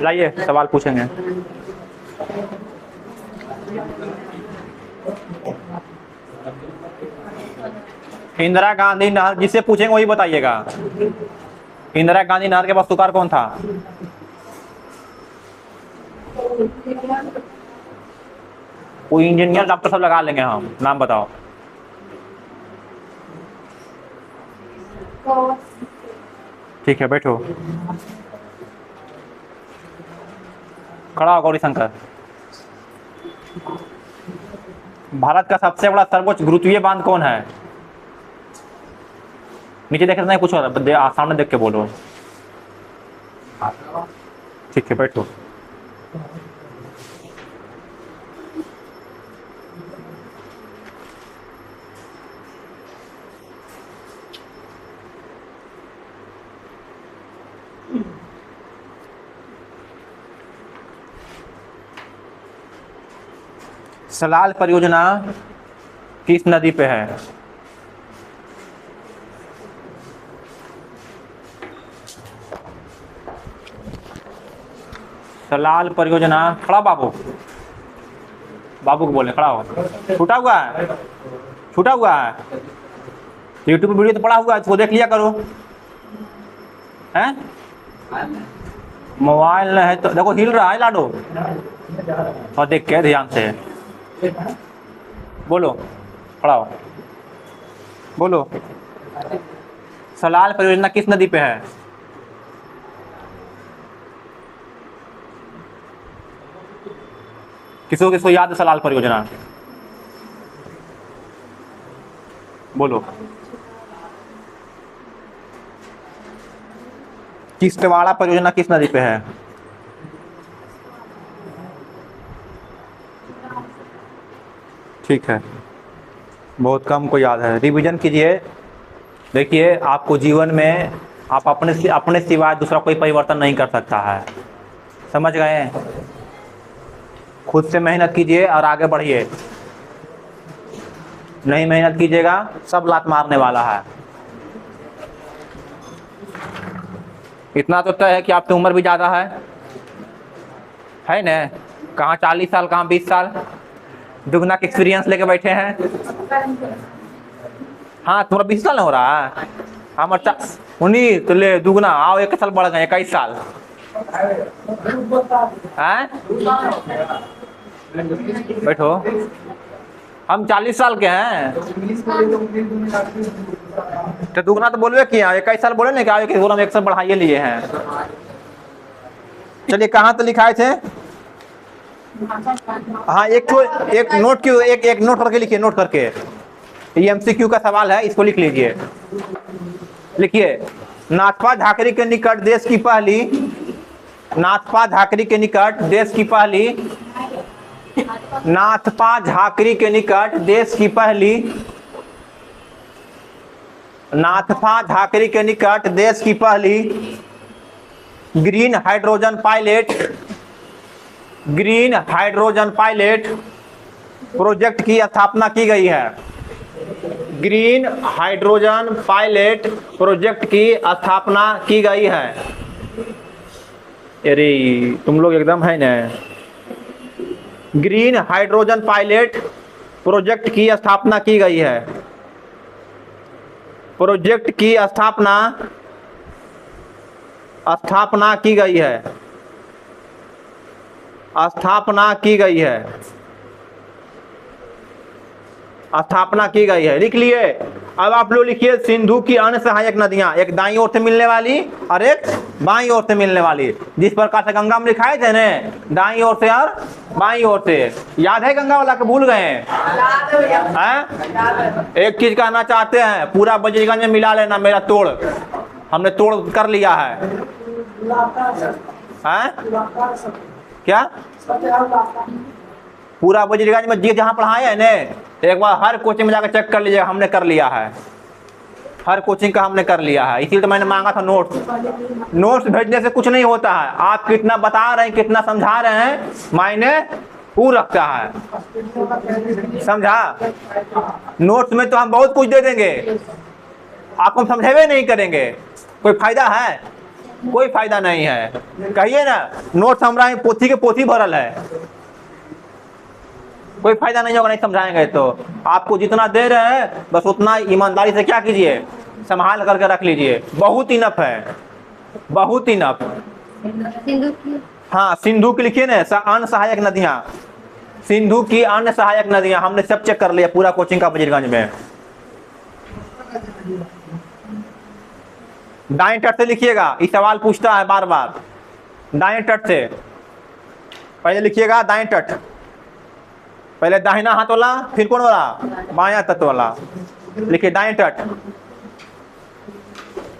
लाइए सवाल पूछेंगे। इंदिरा गांधी नहर, जिससे पूछेंगे वही बताइएगा। इंदिरा गांधी नहर के वास्तुकार कौन था? कोई इंजीनियर डॉक्टर सब लगा लेंगे हम, नाम बताओ। ठीक है बैठो। खड़ा हो गौरी शंकर। भारत का सबसे बड़ा सर्वोच्च गुरुत्वीय बांध कौन है? नीचे देखे नहीं, कुछ सामने देख के बोलो। ठीक है बैठो। सलाल परियोजना किस नदी पे है? सलाल परियोजना, खड़ा बाबू, बाबू को बोले खड़ा हो। छूटा हुआ है, छूटा हुआ है। यूट्यूब वीडियो तो पड़ा हुआ है, उसको देख लिया करो। हैं मोबाइल नहीं है तो देखो हिल रहा है लाडो, और देख के ध्यान से बोलो। खड़ा हो, बोलो। सलाल परियोजना किस नदी पे है? किसको किसको याद है सलाल परियोजना? बोलो। किश्तवाड़ा परियोजना किस नदी पे है? ठीक है, बहुत कम को याद है, रिवीजन कीजिए। देखिए आपको जीवन में आप अपने सिवाय दूसरा कोई परिवर्तन नहीं कर सकता है, समझ गए? खुद से मेहनत कीजिए और आगे बढ़िए। नहीं मेहनत कीजिएगा सब लात मारने वाला है। इतना तो तय है कि आपकी उम्र भी ज़्यादा है ना? कहाँ 40 साल, कहाँ 20 साल, दुगना का एक्सपीरियंस लेके बैठे हैं। हाँ तुम्हारा 20 साल नहीं हो रहा है, हमारा 19 तो ले दुगना आओ, 1 साल बढ़ गए, 21 साल हैं? बैठो, हम 40 साल के हैं तो दुगना तो बोलवे किया, 21 साल बोले ना कि आओ हम 1 साल बढ़ाइए लिए हैं। चलिए कहाँ तो लिखाए थे? हाँ एक नोट क्यों, एक नोट करके लिखिए, नोट करके। ये MCQ का सवाल है, इसको लिख लीजिए। लिखिए, नाथपा झाकरी के निकट देश की पहली, नाथपा झाकरी के निकट देश की पहली, नाथपा झाकरी के निकट देश की पहली, नाथपा झाकरी के निकट देश की पहली green hydrogen pilot, green hydrogen pilot project की स्थापना की गई है। ग्रीन हाइड्रोजन पायलट प्रोजेक्ट की स्थापना की गई है। अरे तुम लोग एकदम है ना। ग्रीन हाइड्रोजन पायलट प्रोजेक्ट की स्थापना की गई है। प्रोजेक्ट की स्थापना की गई है, स्थापना की गई है, स्थापना की गई है। लिख लिए। अब आप लोग लिखिए, सिंधु की अन्य सहायक नदियां, एक दाईं ओर से मिलने वाली और एक बाईं ओर से मिलने वाली। जिस प्रकार से गंगा में लिखाए थे ना, दाईं ओर से और बाईं ओर से। याद है गंगा वाला के भूल गए हैं? एक चीज कहना चाहते हैं, पूरा बजरगंज में मिला लेना मेरा तोड़, हमने तोड़ कर लिया है। क्या पूरा बजरगंज में जहाँ पढ़ाए है ना, एक बार हर कोचिंग में जाकर चेक कर लीजिएगा, हमने कर लिया है। हर कोचिंग का हमने कर लिया है, इसीलिए तो मैंने मांगा था नोट्स। नोट्स भेजने से कुछ नहीं होता है, आप कितना बता रहे हैं, कितना समझा रहे हैं, मायने पूरा रखता है। समझा? नोट्स में तो हम बहुत कुछ दे देंगे, आपको समझेबे नहीं करेंगे, कोई फायदा है? कोई फायदा नहीं है। कहिए ना नोट्स हमारा पोथी के पोथी भरल है, कोई फायदा नहीं होगा नहीं समझाएंगे तो। आपको जितना दे रहे हैं बस उतना ईमानदारी से क्या कीजिए, संभाल करके रख लीजिए, बहुत इनफ है, बहुत इनफ। हाँ सिंधु की लिखिए ना, अन्य सहायक नदियां, सिंधु की अन्य सहायक नदियां, हमने सब चेक कर लिया पूरा कोचिंग का वजीरगंज में। दाएं तट से लिखिएगा, इस सवाल पूछता है बार बार, दाएं तट से पहले लिखिएगा, दाएं तट, पहले दाहिना हाथ वाला, फिर कौन वाला, बायां तट वाला, लिखिए दाएं तट।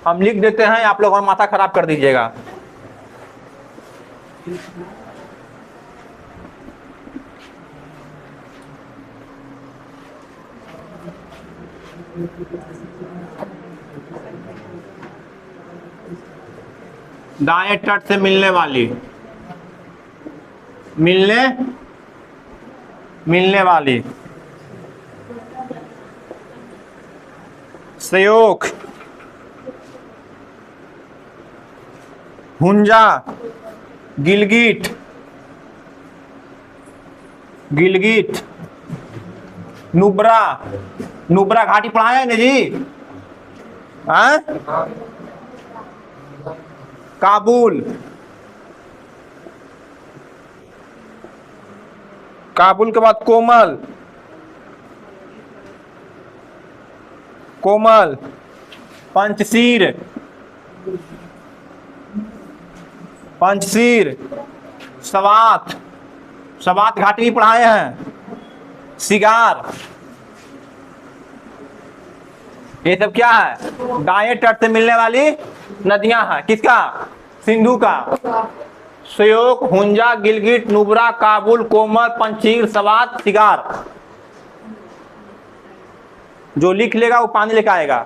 हम लिख देते हैं, आप लोग और माथा खराब कर दीजिएगा। दाएं तट से मिलने वाली, मिलने वाली श्योक, हुंजा, गिलगिट, नुब्रा, नुब्रा घाटी पढ़ाया है ना जी, हाँ? काबुल, काबुल के बाद कोमल, पंचशीर, सवात घाटी भी पढ़ाए हैं, सिगार, ये सब क्या है, दाएं तट से मिलने वाली नदियां हैं। किसका, सिंधु का। श्योक, हुंजा, गिलगिट, नुब्रा, काबुल, कोमल, पंचशीर, सवात, सिगार। जो लिख लेगा वो पानी लेकर आएगा।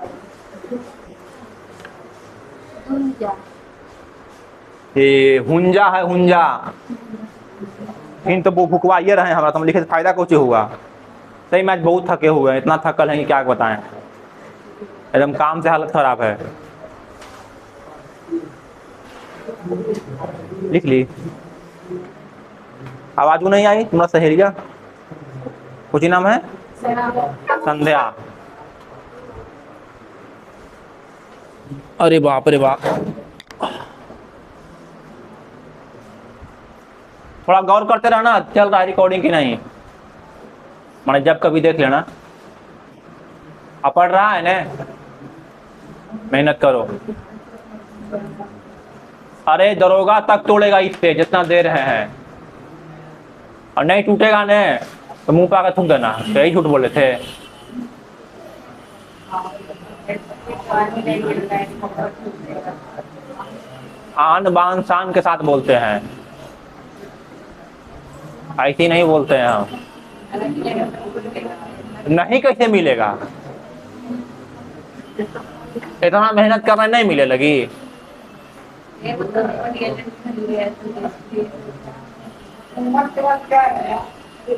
ये हुंजा है, हुंजा इन तो वो भुकवाइए रहे हैं हमारा, तो हम लिखे तो फायदा कुछ हुआ। सही में आज बहुत थके हुए हैं, इतना थकल है कि क्या बताएं, एकदम काम से हालत खराब है। लिख ली, आवाज नहीं आई तुम्हारा सहेलिया, कुछ ही नाम है, संध्या। अरे बाप रे बाप, थोड़ा गौर करते रहना चल रहा है रिकॉर्डिंग की नहीं, मैंने जब कभी देख लेना। अब पढ़ रहा है ना, मेहनत करो। अरे दरोगा तक तोड़ेगा इससे जितना दे रहे हैं, और नहीं टूटेगा ने तो मुंह पे आकर थूक देना, यही झूठ बोले थे। आन बान शान के साथ बोलते हैं, ऐसे नहीं बोलते हैं हम। नहीं कैसे मिलेगा, इतना मेहनत करना नहीं मिले लगी।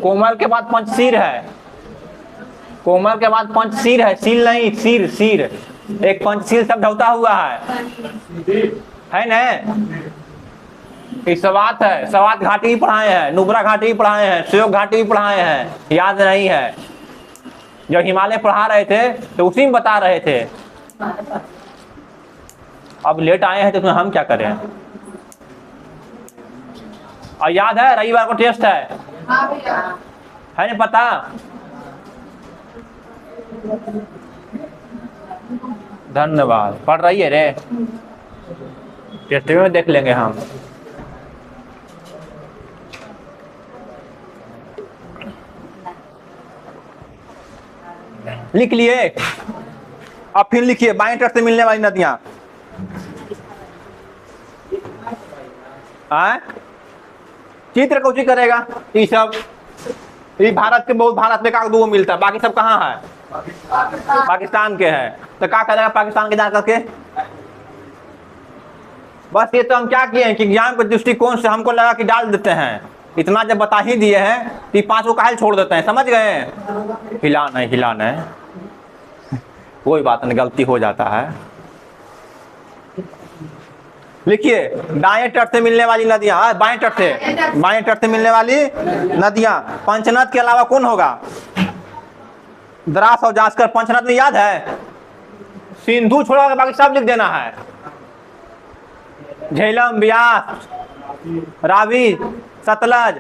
कोमल के बाद पंचशीर है, कोमल के बाद पंचशीर है, सील नहीं, सिर सिर, एक पंचशीर शब्द होता हुआ है ना। सवात है, सवात घाटी भी पढ़ाए हैं, नुब्रा घाटी भी पढ़ाए हैं, श्योक घाटी भी पढ़ाए हैं, याद नहीं है। जब हिमालय पढ़ा रहे थे तो उसी में बता रहे थे। अब लेट आए हैं तो हम क्या करें। और याद है रविवार को टेस्ट है ना, पता। धन्यवाद, पढ़ रही है रे, टेस्ट में देख लेंगे हम। लिख लिए, अब फिर लिखिए बाएं तट से मिलने वाली नदियां। चित्र कौची करेगा, ये सब ये भारत के बहुत, भारत में का दो मिलता है, बाकी सब कहाँ है, पाकिस्तान के हैं। तो क्या करेगा पाकिस्तान के जा करके। बस ये तो हम क्या किए हैं कि ज्ञान के दृष्टिकोण से हमको लगा कि डाल देते हैं, इतना जब बता ही दिए हैं तो 5 को काहे छोड़ देते हैं, समझ गए। हिलाना है कोई बात नहीं, गलती हो जाता है। लिखिए, दाएं तट से मिलने वाली नदियां, बाएं तट से मिलने वाली नदियां। पंचनद के अलावा कौन होगा? द्रास और जास्कर। पंचनद में याद है, सिंधु छोड़ा के बाकी सब लिख देना है। झेलम, ब्यास, रावी, सतलज।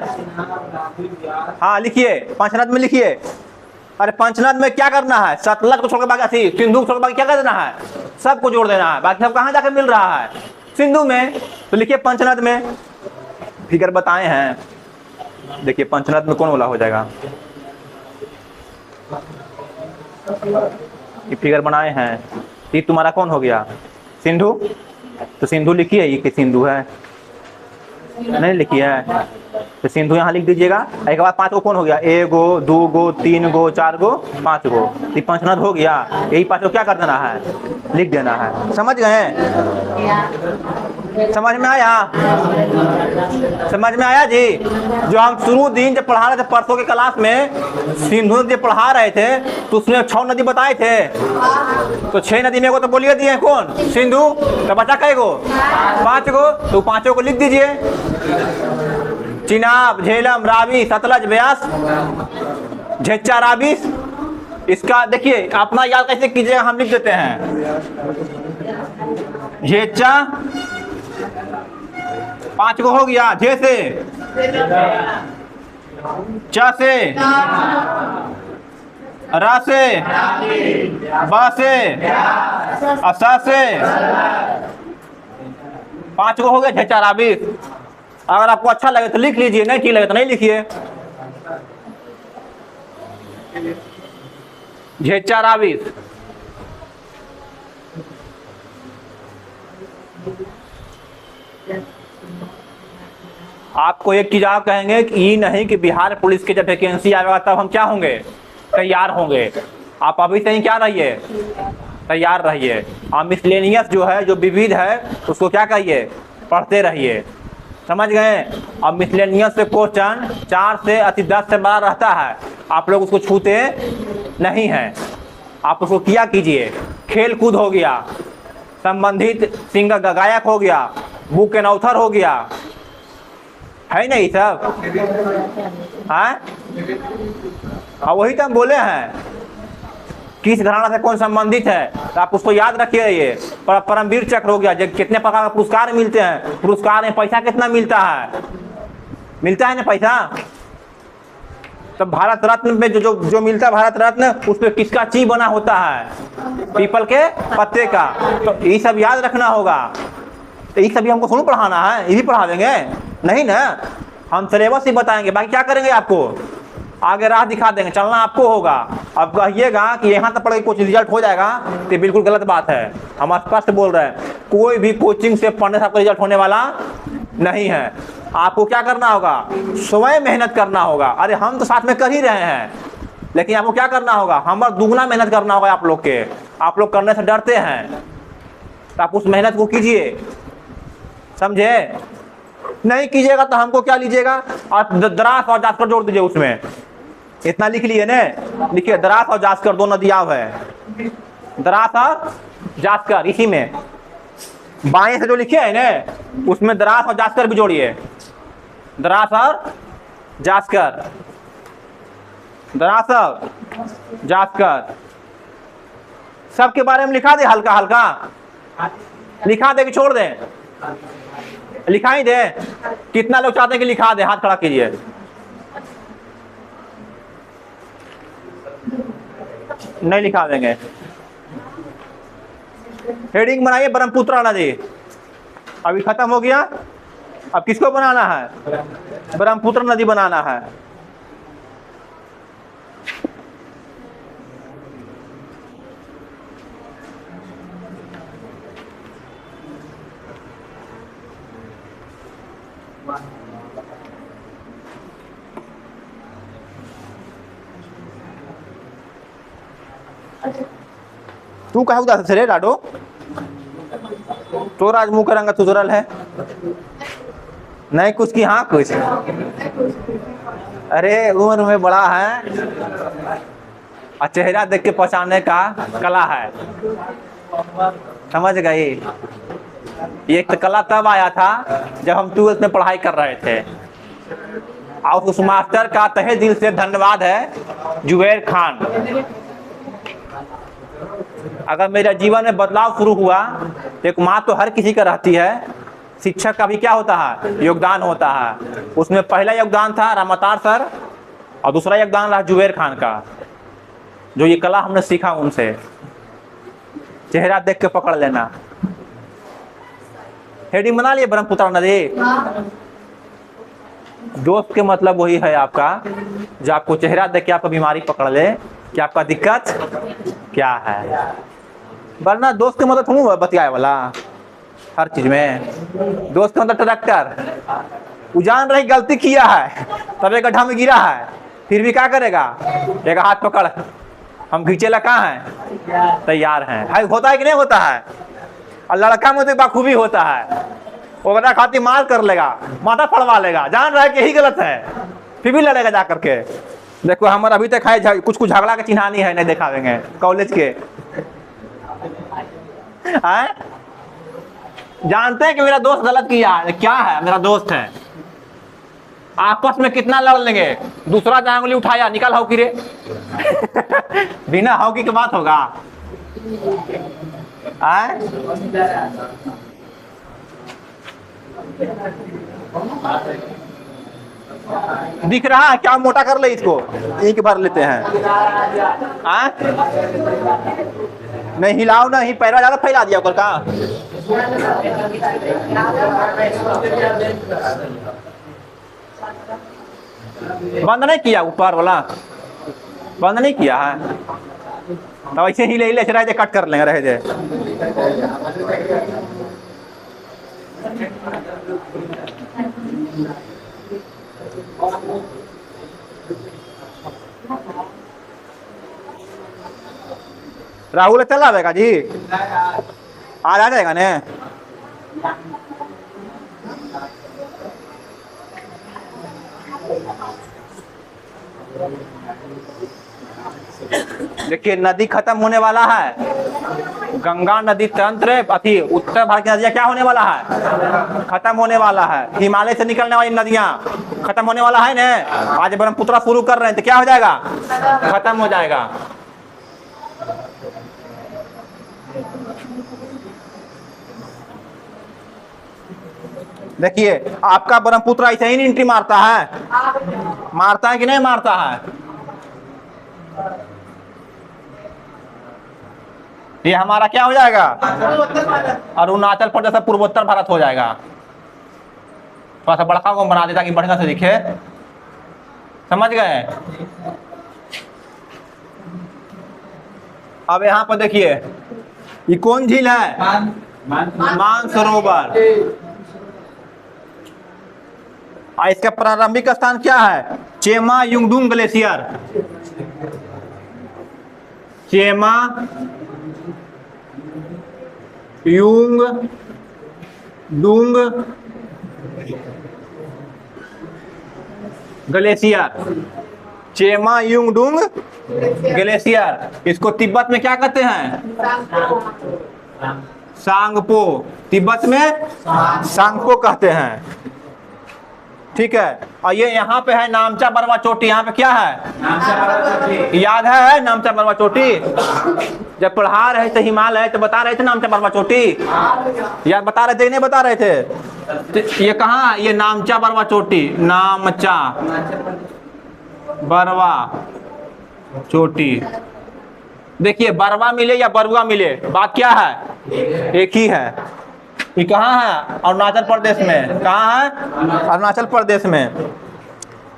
हाँ लिखिए, पंचनद में लिखिए। अरे पंचनद में क्या करना है? सतलज को छोड़कर बाकी, सिंधु को छोड़कर बाकी क्या कर देना है? सबको जोड़ देना है। बाकी सब कहाँ जाकर मिल रहा है? सिंधु में। तो लिखिए पंचनद में। फिगर बताए हैं, देखिए पंचनद में कौन वाला हो जाएगा? ये फिगर बनाए हैं, ये तुम्हारा कौन हो गया? सिंधु। तो सिंधु लिखिए, ये कि सिंधु है, नहीं लिखी है तो सिंधु यहाँ लिख दीजिएगा। एक बाद 5 गो कौन हो गया? 1 गो, 2 गो, 3 गो, 4 गो, 5 गो। ये पंचनद हो गया। यही 5 गो क्या कर देना है? लिख देना है। समझ गए? समझ में आया? समझ में आया जी? जो हम शुरू दिन जब पढ़ा रहे थे परसों के क्लास में, सिंधु नदी पढ़ा रहे थे तो उसमें 6 नदी बताए थे। तो 6 नदी में को तो बोलिए दिए कौन? सिंधु। तो बचा कई गो? 5 गो। तो 5 को लिख दीजिए। चिनाब, झेलम, रावी, सतलज, ब्यास, झेच्चा, रावी। इसका देखिए अपना याद कैसे कीजिएगा, हम लिख देते हैं। झेच्चा 5 को हो गया। झे से, च से, र से, ब से, स से 5 को हो गया। झेच्चा, रावी। अगर आपको अच्छा लगे तो लिख लीजिए, नहीं ठीक लगे तो नहीं लिखिए। झेच्चा, रावी। आपको एक चीज आप कहेंगे कि ये नहीं कि बिहार पुलिस के जब वैकेंसी आएगा तब हम क्या होंगे? तैयार होंगे। आप अभी से ही क्या रहिए? तैयार रहिए। और मिसलेनियस जो है, जो विविध है, उसको क्या कहिए? पढ़ते रहिए। समझ गए? अब मिसलेनियस से क्वेश्चन 4 से अति 10 से बड़ा रहता है, आप लोग उसको छूते नहीं हैं। आप उसको किया कीजिए। खेल कूद हो गया, संबंधित सिंगर गायक हो गया, बुक एंड ऑथर हो गया, है नहीं सब? हाँ, वही तो हम बोले हैं। किस घराना से कौन संबंधित है तो आप उसको याद रखिए। ये परमवीर चक्र हो गया। कितने प्रकार के पुरस्कार मिलते हैं? पुरस्कार में पैसा कितना मिलता है? मिलता है ना पैसा? तो भारत रत्न में जो मिलता है, भारत रत्न, उस पर किसका ची बना होता है? पीपल के पत्ते का। तो ये सब याद रखना होगा। तो ये सभी हमको थोड़ा पढ़ाना है, ये भी पढ़ा देंगे? नहीं ना, हम सिलेबस ही बताएंगे, बाकी क्या करेंगे? आपको आगे राह दिखा देंगे, चलना आपको होगा। अब कहिएगा कि यहाँ तक पढ़ के कुछ रिजल्ट हो जाएगा तो बिल्कुल गलत बात है। हम स्पष्ट बोल रहे हैं, कोई भी कोचिंग से पढ़ने से आपका रिजल्ट होने वाला नहीं है। आपको क्या करना होगा? स्वयं मेहनत करना होगा। अरे हम तो साथ में कर ही रहे हैं, लेकिन आपको क्या करना होगा? हमारा दुगना मेहनत करना होगा आप लोग के। आप लोग करने से डरते हैं, तो आप उस मेहनत को कीजिए। समझे? नहीं कीजिएगा तो हमको क्या लीजिएगा? आप द्रास और जास्कर जोड़ दीजिए उसमें। इतना लिख लिए ने? लिखिए, द्रास और जास्कर 2 नदियां है। द्रास और जास्कर, इसी में बाएं से जो लिखे है ना, उसमें द्रास और जास्कर भी जोड़िए। द्रास और जास्कर, द्रास और जास्कर सबके बारे में लिखा दे। हल्का हल्का लिखा दे कि छोड़ दें? लिखाई दे। कितना लोग चाहते हैं कि लिखा दे? हाथ खड़ा कीजिए। नहीं लिखा देंगे। हेडिंग बनाइए, ब्रह्मपुत्र नदी। अभी खत्म हो गया, अब किसको बनाना है? ब्रह्मपुत्र नदी बनाना है। तू कहे उदास रे लाडो? तो राज मुंह करंगा तुजरल है नहीं कुछ की? हाँ कुछ। अरे उम्र में बड़ा है और चेहरा देख के पहचानने का कला है। समझ गई? ये कला तब आया था जब हम 12th में पढ़ाई कर रहे थे, और उस मास्टर का तहे दिल से धन्यवाद है, जुबैर खान। अगर मेरे जीवन में बदलाव शुरू हुआ, एक माँ तो हर किसी का रहती है, शिक्षक का भी क्या होता है, योगदान होता है। उसमें पहला योगदान था रामावतार सर, और दूसरा योगदान रहा जुबैर खान का, जो ये कला हमने सीखा उनसे। चेहरा देख के पकड़ लेना। हेडिंग बना लिए ब्रह्मपुत्र नदी। दोस्त के मतलब वही है आपका जो आपको चेहरा देख के आपका बीमारी पकड़ ले कि आपका दिक्कत क्या है, वरना दोस्त के मतलब हूँ बतियाए वाला हर चीज में। दोस्त का मतलब ट्रैक्टर, वो जान रही गलती किया है, तब एक गड्ढा में गिरा है, फिर भी क्या करेगा, एक हाथ पकड़, हम खींचेला कहाँ है, तैयार हैं। भाई होता है कि नहीं होता है? और लड़का में तो बाखूबी होता है, वो बता खाती मार कर लेगा, माथा फड़वा लेगा, जान रहा है कि यही गलत है, फिर भी लड़ेगा जा करके। देखो हमारा अभी तक है कुछ कुछ झगड़ा के चिन्हानी है, नहीं दिखावेंगे कॉलेज के। जानते हैं कि मेरा दोस्त गलत किया है, क्या है, मेरा दोस्त है, आपस में कितना लड़ लेंगे, दूसरा जांगली उठाया, निकल हॉकी रे। बिना हॉकी की बात होगा? दिख रहा है क्या, मोटा कर ले इसको, एक भर लेते हैं। नहीं हिलाओ, नहीं पैरा ज्यादा फैला दिया ऊपर का। बंद नहीं किया, ऊपर वाला बंद नहीं किया है, तो ऐसे हिले हिले रह जाए, कट कर लेंगे, रह जाए। राहुल चला आएगा जी, आज आ जाएगा ने। देखिए नदी खत्म होने वाला है, गंगा नदी तंत्र अथी उत्तर भारत की नदियां क्या होने वाला है, खत्म होने वाला है। हिमालय से निकलने वाली नदियां खत्म होने वाला है ना। आज ब्रह्मपुत्र शुरू कर रहे हैं तो क्या हो जाएगा, खत्म हो जाएगा। देखिए आपका ब्रह्मपुत्र ऐसे ही एंट्री मारता है, मारता है कि नहीं मारता है। ये हमारा क्या हो जाएगा, अरुणाचल प्रदेश पूर्वोत्तर भारत हो जाएगा। थोड़ा सा बड़का को बना देता कि बढ़िया से दिखे, समझ गए। अब यहाँ पर देखिए ये कौन झील है, मानसरोवर। इसका प्रारंभिक स्थान क्या है, Chema Yungdung glacier. Chema Yungdung glacier, Chema Yungdung glacier. इसको तिब्बत में क्या कहते हैं, सांगपो। तिब्बत में सांगपो कहते हैं, ठीक है। और ये यहाँ पे है नामचा बरवा चोटी। यहाँ पे क्या है, याद है नामचा बरवा चोटी? जब पढ़ा रहे थे हिमालय तो बता रहे थे नामचा बरवा चोटी, याद बता रहे थे नहीं बता रहे थे? तो ये कहाँ, ये नामचा बरवा चोटी, नामचा बरवा चोटी। देखिए बरवा मिले या बरुआ मिले, बात क्या है, एक ही है। ये कहाँ है, अरुणाचल प्रदेश में। कहाँ है, अरुणाचल प्रदेश में।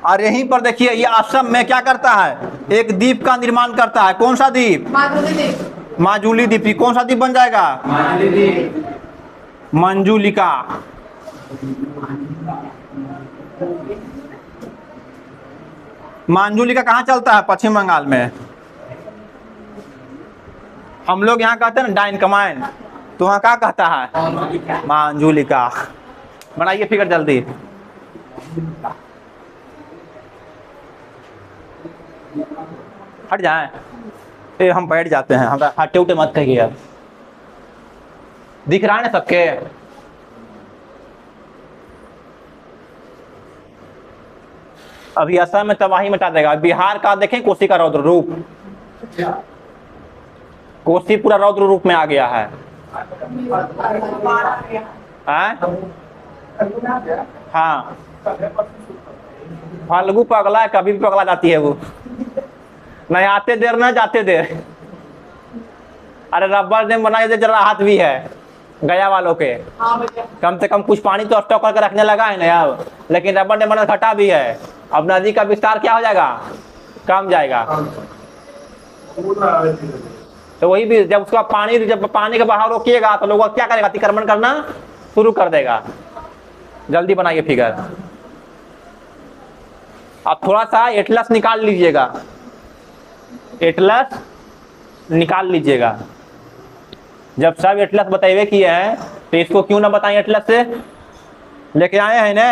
और यहीं पर देखिए ये असम में क्या करता है, एक द्वीप का निर्माण करता है। कौन सा द्वीप, माजुली द्वीप। कौन सा द्वीप बन जाएगा, मंजुलिका। मंजुलिका कहाँ चलता है, पश्चिम बंगाल में। हम लोग यहाँ कहते हैं ना डाइन कमाइन, तो वहाँ क्या कहता है, मंजुलिका। बनाइए फिगर जल्दी। हट जाए, ए हम बैठ जाते हैं, हमारा हटे उटे मत कहिए। यार दिख रहा है ना सबके, अभी असम में तबाही मचा देगा। बिहार का देखें कोसी का रौद्र रूप, कोसी पूरा रौद्र रूप में आ गया है। हाँ, फाल्गु पगला है, कभी भी पगला जाती है वो, नहीं आते देर ना जाते देर। अरे रबर डैम बना के जरा हाथ भी है गया वालों के, कम से कम कुछ पानी तो स्टॉक करके रखने लगा है ना अब, लेकिन रबर डैम बना घटा भी है। अब नदी का विस्तार क्या हो जाएगा, कम जाएगा। तो वही भी जब उसका पानी, जब पानी का बहाव रोकिएगा तो लोग क्या करेगा, अतिक्रमण करना शुरू कर देगा। जल्दी बनाइए फिगर। आप थोड़ा सा एटलस निकाल लीजिएगा, एटलस निकाल लीजिएगा। जब सब एटलस बताइए किए हैं तो इसको क्यों ना बताएं एटलस से, लेके आए हैं ना।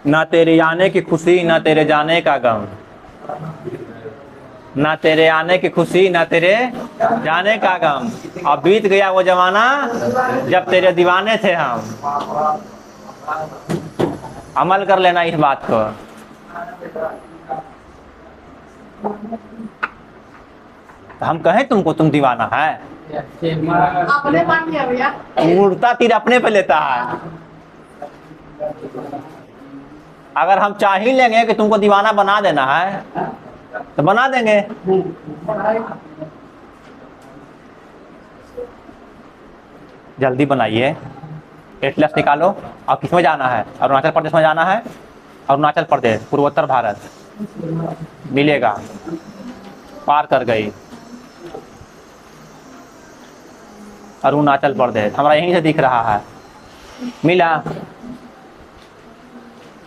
ना तेरे आने की खुशी ना तेरे जाने का गम, ना तेरे आने की खुशी ना तेरे जाने का गम। अब बीत गया वो जमाना जब तेरे दीवाने थे हम। अमल कर लेना इस बात को। हम कहें तुमको तुम दीवाना है, अपने मान लिया भैया, उड़ता तीर अपने पे लेता है। अगर हम चाह ही लेंगे कि तुमको दीवाना बना देना है तो बना देंगे। जल्दी बनाइए, एटलस निकालो। और किसमें जाना है, अरुणाचल प्रदेश में जाना है। अरुणाचल प्रदेश पूर्वोत्तर भारत मिलेगा, पार कर गई अरुणाचल प्रदेश, हमारा यहीं से दिख रहा है। मिला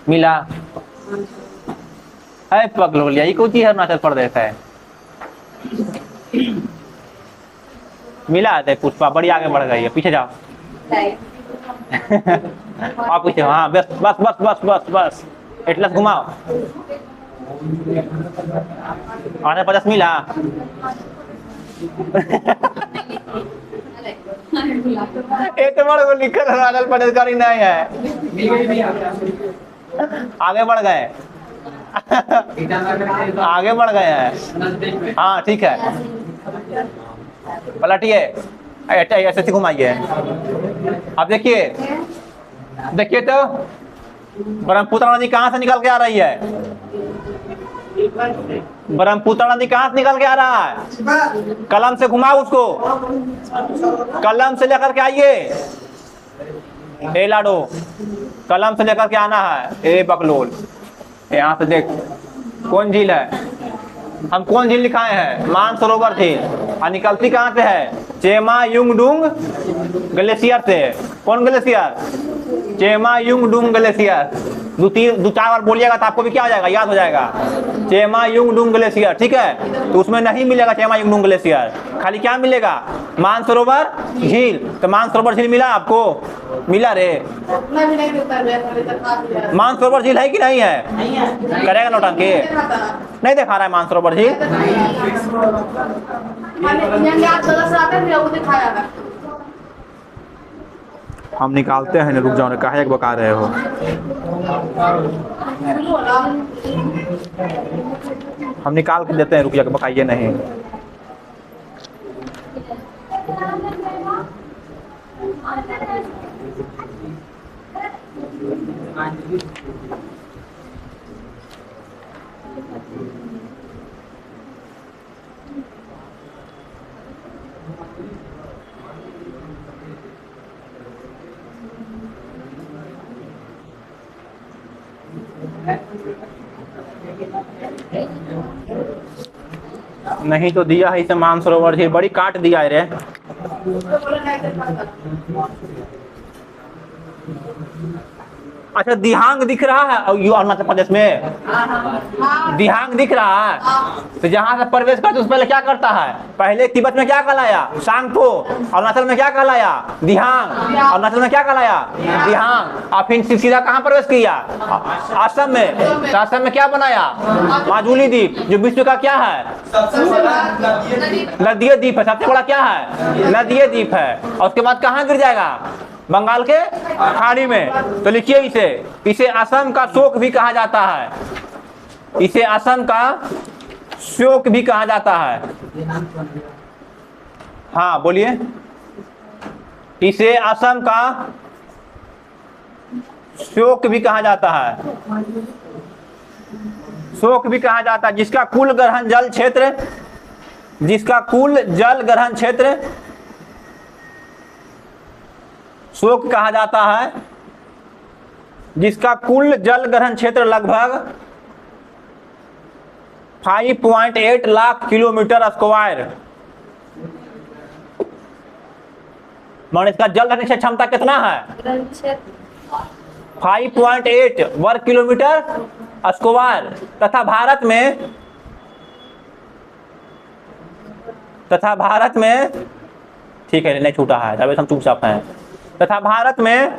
मिला है पगलोलिया, ये कौन चीज है, अरुणाचल प्रदेश है। मिला है पुष्पा, बड़ी आगे बढ़ गई है, पीछे जाओ। आप पीछे, हाँ बस बस बस बस बस बस, एटलस घुमाओ। आने 50 मिला। एक बड़ को लिखा अरुणाचल प्रदेश का नहीं है। आगे बढ़ गए, आगे बढ़ गए हैं। हाँ ठीक है, पलटिए, ऐसे घुमाइए। अब देखिए, देखिए तो ब्रह्मपुत्र नदी कहाँ से निकल के आ रही है। ब्रह्मपुत्र नदी कहाँ से निकल के आ रहा है, कलम से घुमाओ उसको, कलम से लेकर के आइए। ए लाडो, कलम से लेकर के आना है। ए बकलोल, यहाँ से देख कौन झील है, हम कौन झील लिखाए हैं, मानसरोवर झील। और निकलती कहाँ से है, चेमा युंगडुंग ग्लेशियर से। कौन ग्लेशियर, चेमा युंगडुंग ग्लेशियर। दो चार बार बोलिएगा तो आपको भी क्या हो जाएगा, याद हो जाएगा। चेमा युंगडुंग ग्लेशियर, ठीक है। तो उसमें नहीं मिलेगा चेमा युंगडुंग ग्लेशियर, खाली क्या मिलेगा, मानसरोवर झील। तो मानसरोवर झील मिला आपको, मिला रे। मानसरोवर झील है कि नहीं है, करेगा नौटंकी, नहीं दिखा रहा है मानसरोवर झील। हम निकालते हैं, रुक जाओ, काहे एक बका रहे हो। हम निकाल के देते हैं, रुक जाके बकाइए नहीं। नहीं तो दिया है इसे मानसरोवर झील, बड़ी काट दिया है रे। अच्छा दिहांग दिख रहा है और यू अरुणाचल प्रदेश में हाँ दिहांग दिख रहा है। हाँ तो जहां से प्रवेश करते उससे पहले क्या करता है? पहले तिब्बत में क्या कहलाया? सांगपो। अरुणाचल में क्या कहलाया? दिहांग। अरुणाचल में क्या कहलाया? दिहांग। और फिर सीधा कहाँ प्रवेश किया? असम में। तो असम में क्या बनाया? माजुली द्वीप, जो विश्व का क्या है? नदीय द्वीप है। सबसे बड़ा क्या है? नदीय द्वीप है। और उसके बाद कहाँ गिर जाएगा? बंगाल के खाड़ी में। तो लिखिए इसे असम का शोक भी कहा जाता है। इसे असम का शोक भी कहा जाता है। हाँ बोलिए। इसे असम का शोक भी कहा जाता है। शोक भी कहा जाता है। जिसका कुल ग्रहण जल क्षेत्र, जिसका कुल जल ग्रहण क्षेत्र शोक कहा जाता है, जिसका कुल जल ग्रहण क्षेत्र लगभग 5.8 लाख किलोमीटर स्क्वायर। मान इसका जल ग्रहण क्षमता कितना है? 5.8 वर्ग किलोमीटर स्क्वायर। तथा भारत में ठीक है नहीं छूटा है, तब हम चुपचाप हैं। तथा भारत में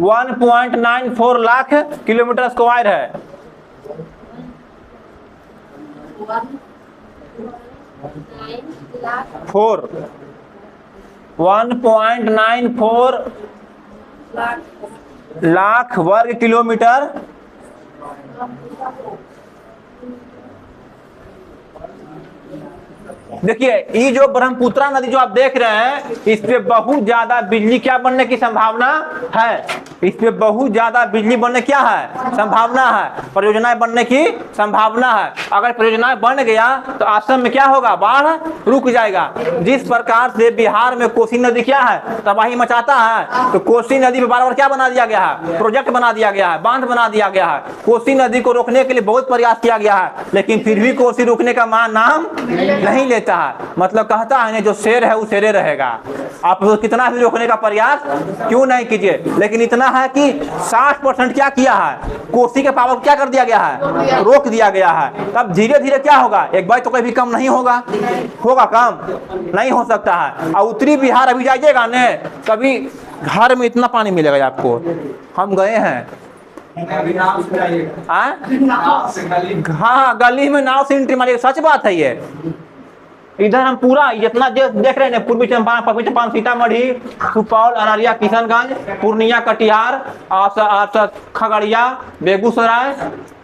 1.94 लाख किलोमीटर स्क्वायर है। 1.94 लाख वर्ग किलोमीटर। देखिए ये जो ब्रह्मपुत्रा नदी जो आप देख रहे हैं, इस पे बहुत ज्यादा बिजली क्या बनने की संभावना है? इस पे बहुत ज्यादा बिजली बनने क्या है? संभावना है। परियोजनाएं बनने की संभावना है। अगर परियोजनाएं बन गया तो असम में क्या होगा? बाढ़ रुक जाएगा। जिस प्रकार से बिहार में कोसी नदी क्या है? तबाही मचाता है। तो कोसी नदी पे बार बार क्या बना दिया गया है? प्रोजेक्ट बना दिया गया है, बांध बना दिया गया है। कोसी नदी को रोकने के लिए बहुत प्रयास किया गया है, लेकिन फिर भी कोसी रुकने का नाम नहीं लेता है। मतलब कहता है जो शेर है वो शेरे रहेगा। आप कितना भी रोकने का प्रयास क्यों नहीं कीजिए, लेकिन इतना है कि 60% क्या किया है? कोसी के पावर क्या कर दिया गया है? रोक दिया गया है। तब धीरे धीरे क्या होगा? एक बार तो कभी कम नहीं होगा, होगा कम नहीं हो सकता है। और उत्तरी बिहार अभी जाइएगा ने, कभी घर में इतना पानी मिलेगा आपको। हम गए हैं हाँ गली में नाव से एंट्री मारिए, सच बात है ये। इधर हम पूरा जितना देख रहे हैं, पूर्वी चंपारण, पश्चिमी चंपारण, सीतामढ़ी, सुपौल, अररिया, किशनगंज, पूर्णिया, कटिहार, खगड़िया, बेगूसराय,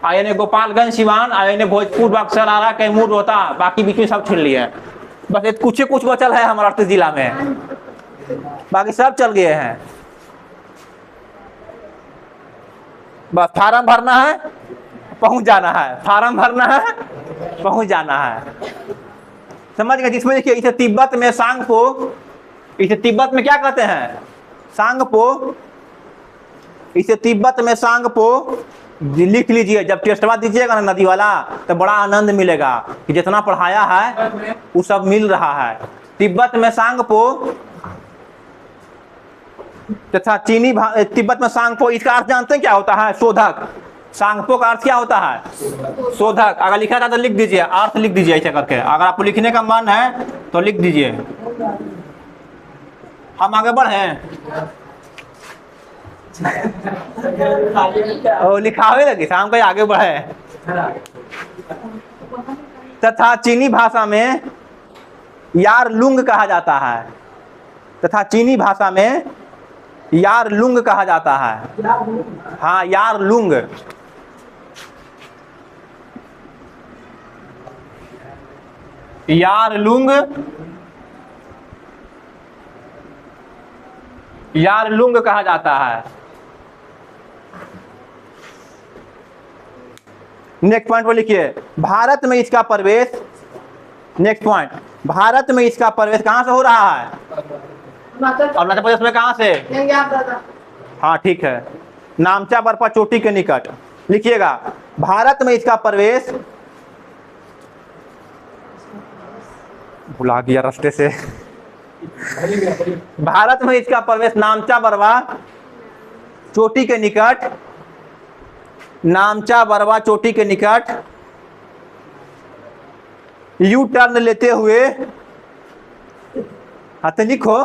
आये गोपालगंज, सिवान, आये भोजपुर, बक्सर, आरा, कैमूर, रोहता, बाकी बीच में सब छीन लिए। बस कुछ बचल है हमारा अड़तीस जिला में, बाकी सब चल गए हैं। बस फार्म भरना है, पहुंच जाना है। फार्म भरना है, पहुंच जाना है। समझ गए? जिसमें देखिए इसे तिब्बत में सांगपो, इसे तिब्बत में क्या कहते हैं? सांगपो। इसे तिब्बत में सांगपो लिख लीजिए। जब टेस्टवा दीजिएगा ना नदी वाला, तो बड़ा आनंद मिलेगा कि जितना पढ़ाया है वो सब मिल रहा है। तिब्बत में सांगपो तथा चीनी तिब्बत में सांगपो, इसका अर्थ जानते हैं क्या होता है? शोधक। सांगपो का अर्थ क्या होता है? शोधक। अगर लिखा था तो लिख दीजिए, अर्थ लिख दीजिए ऐसे करके। अगर आपको लिखने का मन है तो लिख दीजिए। हम आगे बढ़े लिखावे लगे शाम को आगे बढ़े। तथा चीनी भाषा में यारलुंग कहा जाता है। तथा चीनी भाषा में यारलुंग कहा जाता है। हाँ यारलुंग। यारलुंग, यारलुंग कहा जाता है। नेक्स्ट पॉइंट को लिखिए। भारत में इसका प्रवेश, नेक्स्ट पॉइंट, भारत में इसका प्रवेश कहां से हो रहा है? अरुणाचल प्रदेश में। कहां से? हाँ ठीक है, नामचा बर्फा चोटी के निकट। लिखिएगा भारत में इसका प्रवेश, भुला गया रास्ते से। भारत में इसका प्रवेश नामचा बर्फा चोटी के निकट, नामचा बरवा चोटी के निकट यू टर्न लेते हुए, हाँ तो लिखो,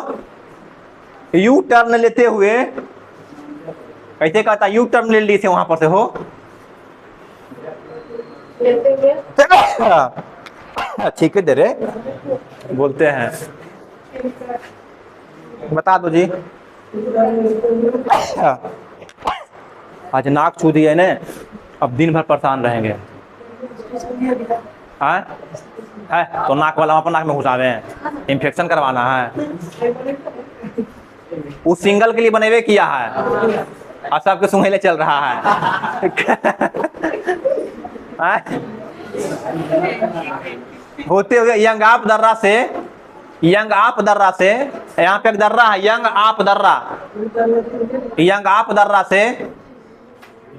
यू टर्न लेते हुए, कैसे कहता यू टर्न ले ली थे वहां पर से हो, लेते हुए ठीक है दे रे बोलते हैं, बता दो जी। आज नाक छू दिए ने, अब दिन भर परेशान रहेंगे। है तो नाक वाला अपन नाक में घुसावे हैं, इन्फेक्शन करवाना है। उस सिंगल के लिए बनेवे किया है और सबके सुहेले चल रहा है। होते हुए यंग आप दर्रा से, यंग आप दर्रा से, यहाँ पे एक दर्रा है, यंग आप दर्रा, यंग आप दर्रा से,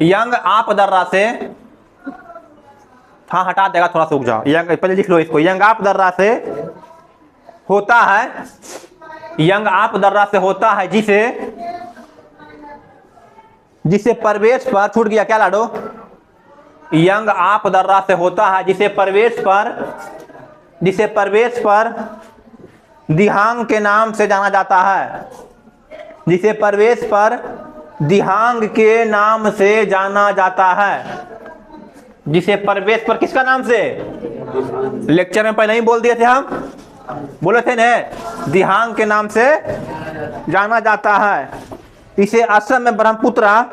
यंग आप दर्रा से, हाँ हटा देगा थोड़ा सूख जाओ, यंग पहले लिख लो इसको, यंग आप दर्रा से होता है, यंग आप दर्रा से होता है जिसे, जिसे प्रवेश पर छूट गया क्या लाडो, यंग आप दर्रा से होता है जिसे प्रवेश पर, जिसे प्रवेश पर दिहांग के नाम से जाना जाता है, जिसे प्रवेश पर दिहांग के नाम से जाना जाता है, जिसे प्रवेश पर किसका नाम से, लेक्चर में पहले ही बोल दिए थे हम, बोले थे ने दिहांग के नाम से जाना जाता है। इसे असम में ब्रह्मपुत्रा,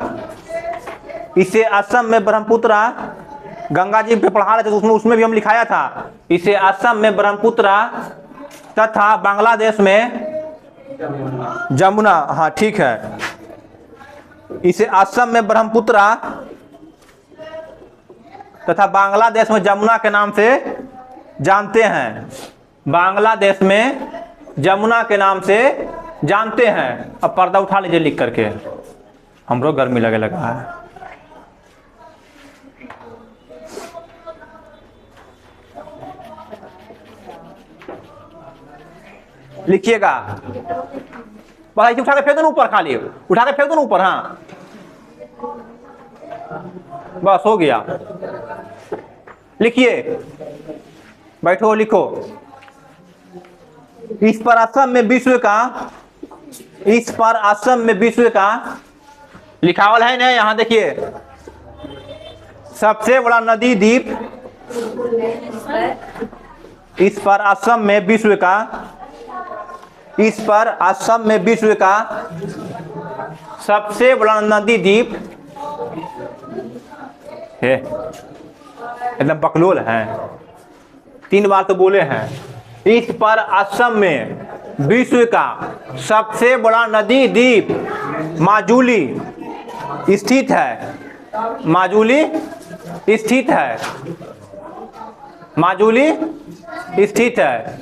इसे असम में ब्रह्मपुत्रा, गंगा जी पे पढ़ा रहे थे तो उसमें भी हम लिखाया था, इसे असम में ब्रह्मपुत्रा तथा बांग्लादेश में जमुना, हाँ ठीक है, इसे असम में ब्रह्मपुत्रा तथा बांग्लादेश में जमुना के नाम से जानते हैं, बांग्लादेश में जमुना के नाम से जानते हैं। अब पर्दा उठा लीजिए लिख करके, हमरो गर्मी लगे लगा है। लिखिएगा, बस उठा के फेंक दो ऊपर, खाली उठा के फेंक दो ऊपर, हाँ बस हो गया। लिखिए, बैठो लिखो। इस पर असम में विश्व का, इस पर असम में विश्व का लिखावल है ना, यहां देखिए, सबसे बड़ा नदी द्वीप, इस पर असम में विश्व का, इस पर असम में विश्व का सबसे बड़ा नदी द्वीप है, एकदम बकलोल है, 3 बार तो बोले हैं। इस पर असम में विश्व का सबसे बड़ा नदी द्वीप माजुली स्थित है, माजुली स्थित है, माजुली स्थित है।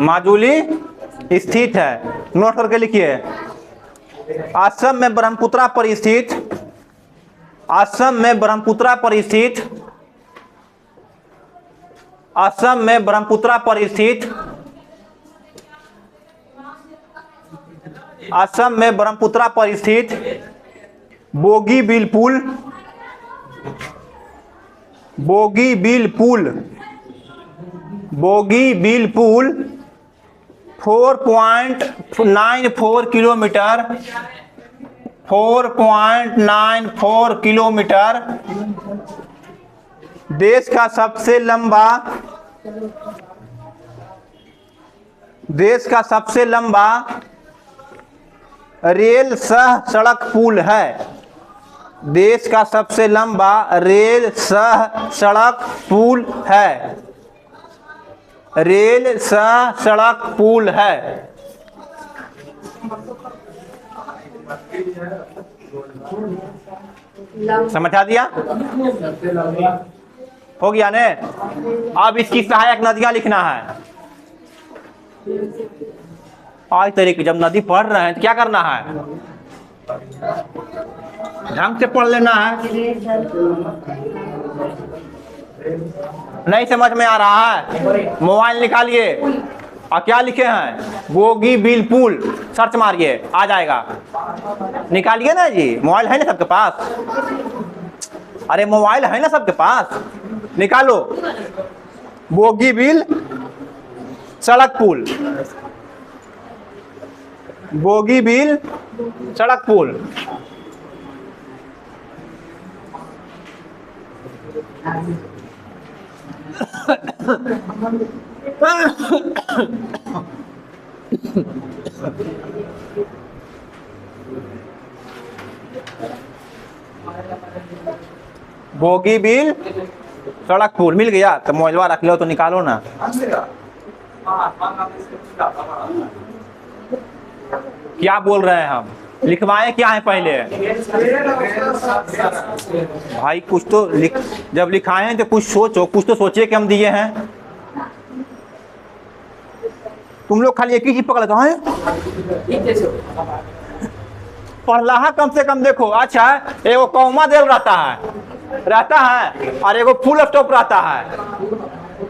माजुली स्थित है, नोट करके लिखिए। असम में ब्रह्मपुत्रा पर स्थित, असम में ब्रह्मपुत्रा पर स्थित, असम में ब्रह्मपुत्रा पर स्थित, असम में ब्रह्मपुत्रा पर स्थित बोगीबील पुल, बोगीबील पुल, बोगीबील पुल 4.94 किलोमीटर, 4.94 किलोमीटर देश का सबसे लंबा, देश का सबसे लंबा रेल सह सड़क पुल है, देश का सबसे लंबा रेल सह सड़क पुल है, रेल सह सड़क पुल है। समझा दिया, हो गया ने। अब इसकी सहायक नदियां लिखना है। आज तरीके जब नदी पढ़ रहे हैं तो क्या करना है, ढंग से पढ़ लेना है। नहीं समझ में आ रहा है? मोबाइल निकालिए और क्या लिखे हैं, बोगी बिल पुल, सर्च मारिए आ जाएगा। निकालिए ना जी, मोबाइल है ना सबके पास? अरे मोबाइल है ना सबके पास, निकालो। बोगी बिल सड़क पुल, बोगी बिल सड़क पुल। बोगी बिल सड़क पुल मिल गया तो मोबाइलवा रख लो तो निकालो ना। क्या बोल रहे हैं हम, लिखवाए क्या है पहले? भाई कुछ तो लिख, जब लिखाए हैं तो कुछ सोचो, कुछ तो सोचिए कि हम दिए हैं। तुम लोग खाली एक ही चीज पकड़ लेते हैं, पढ़ रहा कम से कम देखो। अच्छा एगो कौमा देव रहता है और एगो फुल स्टॉप रहता है।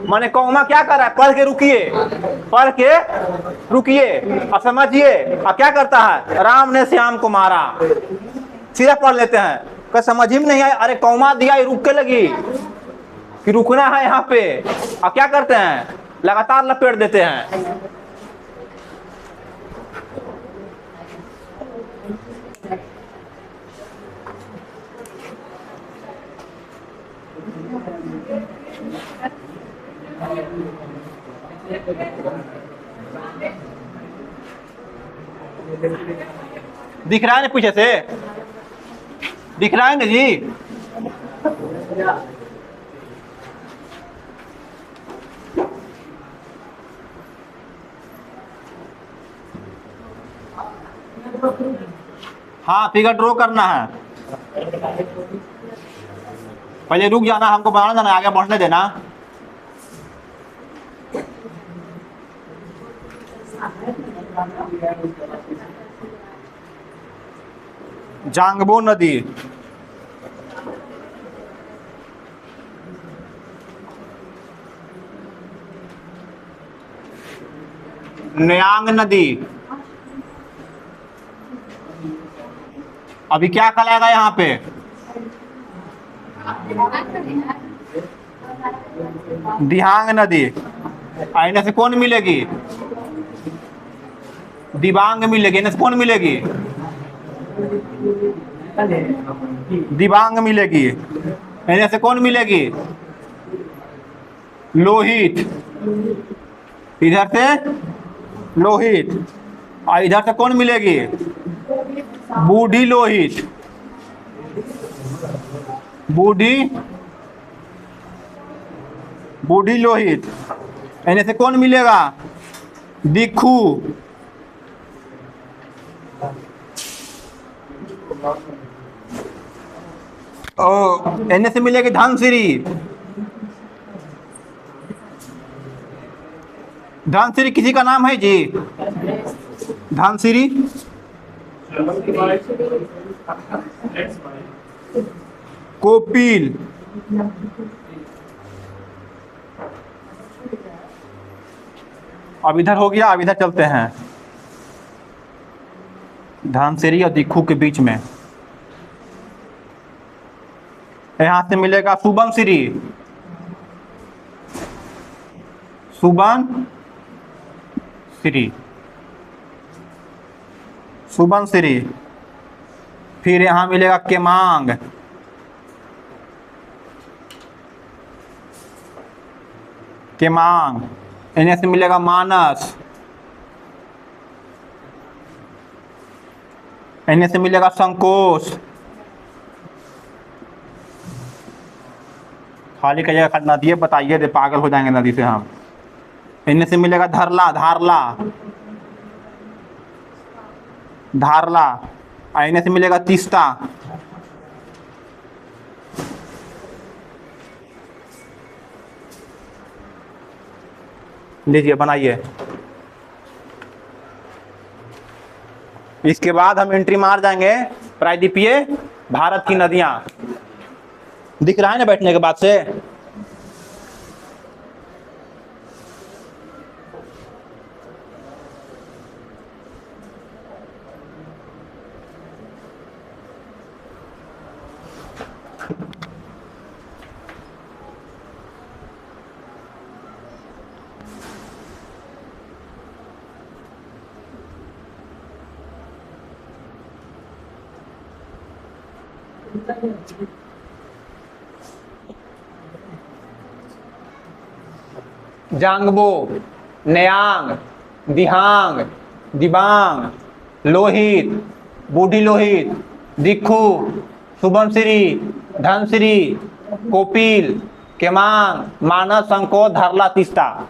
माने कौमा क्या कर रहा है, पढ़ के रुकिए और समझिए। और क्या करता है, राम ने श्याम को मारा, सीधा पढ़ लेते हैं। क्या समझ ही में नहीं आया? अरे कौमा दिया रुक के लगी कि रुकना है यहाँ पे, और क्या करते हैं, लगातार लपेट देते हैं। दिख रहा है ना पीछे से, दिख रहा है ना जी? हाँ फिगर ड्रॉ करना है। पहले रुक जाना, हमको बनाना जाना, आगे बढ़ने देना। जांगबो नदी, नयांग नदी। अभी क्या कहलाएगा यहाँ पे, दिहांग नदी। आईने से कौन मिलेगी, दिबांग मिलेगी। इन्हें से कौन मिलेगी, दिबांग मिलेगी। इन्हें से कौन मिलेगी, लोहित। इधर से लोहित, और इधर से कौन मिलेगी, बूढ़ी लोहित। बूढ़ी लोहित। इन्हें से कौन मिलेगा, दिखू। इन्हें से मिलेगी धनसिरी। धनसिरी किसी का नाम है जी, धनसिरी। कोपिल। अब इधर हो गया, अब इधर चलते हैं। धनसिरी और दिखू के बीच में यहां से मिलेगा सुबन सिरी। सुबन सिरी। फिर यहां मिलेगा केमांग। इन्हें से मिलेगा मानस। इन्हें से मिलेगा संकोच। खाली का जगह नदी बताइए दे, पागल हो जाएंगे नदी से हम। इनमें से मिलेगा धारला। इनमें से मिलेगा तीस्ता। लीजिए बनाइए। इसके बाद हम एंट्री मार जाएंगे प्रायद्वीपीय भारत की नदियां। दिख रहा है ना बैठने के बाद से? जांगबो, न्यांग, दिहांग, दिबांग, लोहित, बूढ़ी लोहित, दिखू, शुभमश्री, धनश्री, कोपिल, केमांग, मानस, संको, धरला, तीस्ता।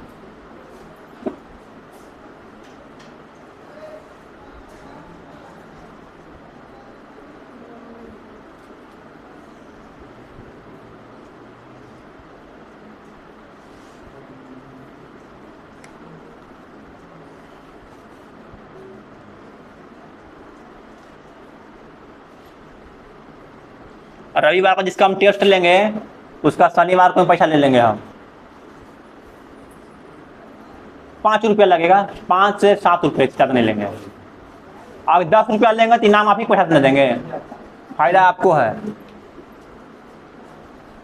रविवार को जिसका हम टेस्ट लेंगे उसका शनिवार को पैसा ले लेंगे हम। 5 रुपया लगेगा, 5 से 7 रुपये ज़्यादा नहीं लेंगे। अब 10 रुपया लेंगे तो इनाम आप ही पैसा नहीं देंगे, फायदा आपको है।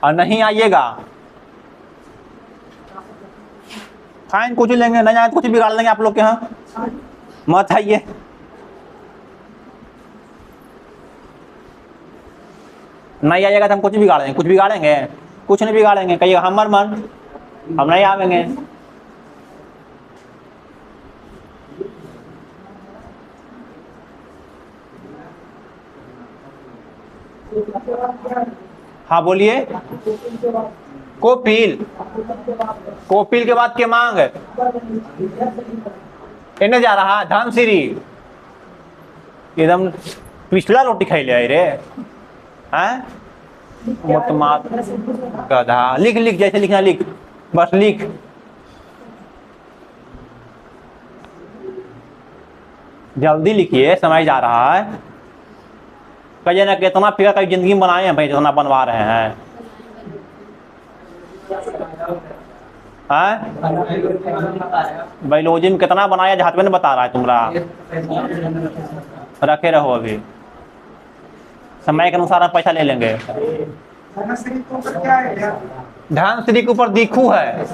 और नहीं आइएगा फाइन कुछ लेंगे, नहीं आए तो कुछ बिगाड़ लेंगे आप लोग के यहाँ। मत आइए। नहीं आइएगा तो हम कुछ बिगाड़ेंगे, कुछ बिगाड़ेंगे, कुछ नहीं बिगाड़ेंगे। कहिएगा हमर मन, हम नहीं आवेंगे। हाँ बोलिए। कोपिल, कोपिल के बाद के मांग इन्हें जा रहा धनश्री, एकदम पिछला रोटी खाई ले रे हैं। मतमात गधा। लिख लिख जैसे लिखना लिख, बस लिख। जल्दी लिखिए, समय जा रहा है। कहिए ना कितना फिगर कई जिंदगी में बनाए हैं भाई, जितना बनवा रहे हैं। बायोलॉजी में कितना बनाया जहाज में बता रहा है तुमरा। रखे रहो, अभी समय के अनुसार हम पैसा ले लेंगे। धनश्री के ऊपर दिखू है,